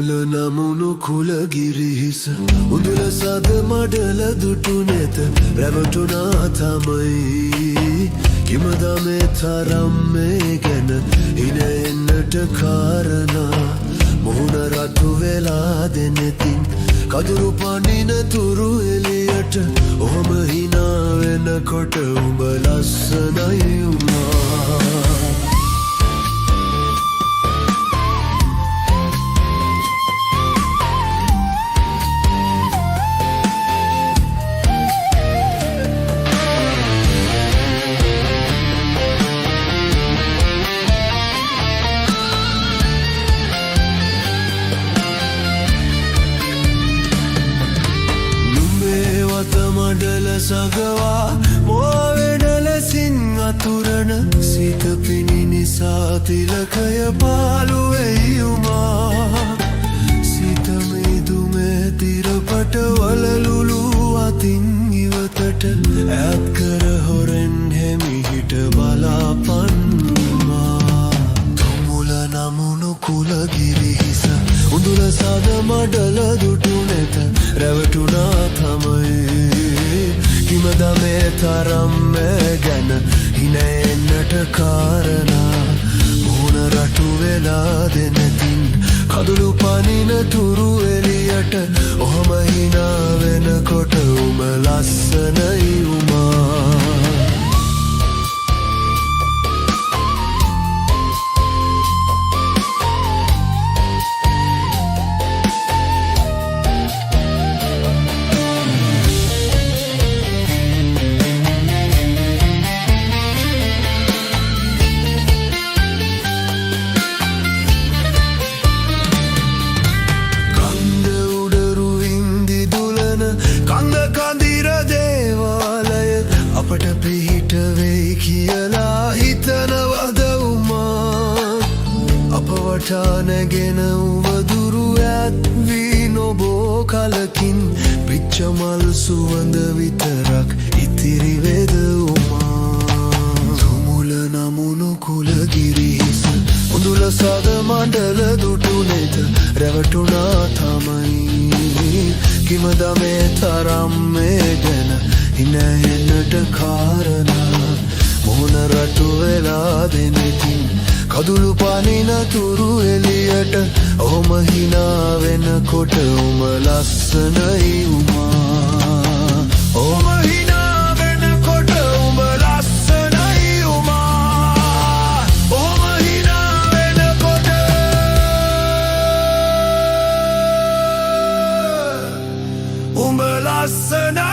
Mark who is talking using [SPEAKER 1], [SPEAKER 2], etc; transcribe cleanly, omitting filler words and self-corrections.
[SPEAKER 1] නමුණු කුලගිරිහිස උඳුල සද මඩල දුටුනෙත රැවටුනා තමයි කිමදමේ තරම් මේ ගැන ඉන එන්නට කාරණා මුහුණ රතු වෙලා දෙනෙතින් කදුරු පනින තුරු එලියට ඔහොම හිනා වෙනකොට උඹ ලස්සනයි උනා මඩල සගවා මෝවෙනලසින් අතුරන සිත පිණි නිසා තිලකය පාලුවෙයියුමා සිත මිදුමේ තිරපට වලලුලු අතින් ඉවතට ඈත් කර හොරෙන් හෙමිහිට බලාපන්නා තුමුල නමුණු කුලගිරිහිස උඳුල සද මඩල දුටුනෙත රැවටුනා තමයි කිමදමේ තරම් මේ ගැන හින එන්නට කාරණා මුහුණ රටු වෙලා දෙනෙතින් කදුළු පනින තුරු එලියට ඔහොම හිනා වෙනකොට උඹ ලස්සනයි උමා අපට පිහිට වෙයි කියලා හිතනවද උමා අප වටා නැගෙන උවදුරු ඇත් වී නොබෝ කලකින් පිච්චමල් සුවඳ විතරක් ඉතිරි වෙද උමා තුමුල නමුණු කුලගිරිහිස උඳුල සද මඩල දුටුනෙත රැවටුනා තමයි කිමදමේ තරම් මේ ගැන හින එන්නට කාරණා මුහුණ රටු වෙලා දෙනෙතින් කදුළු පනින තුරු එලියට ඔහොම හිනා වෙනකොට උඹ ලස්සනයි උමා ඔහොම හිනා වෙනකොට උඹ ලස්සනයි උමා ඔහොම හිනා වෙනකොට උඹ ලස්සනයි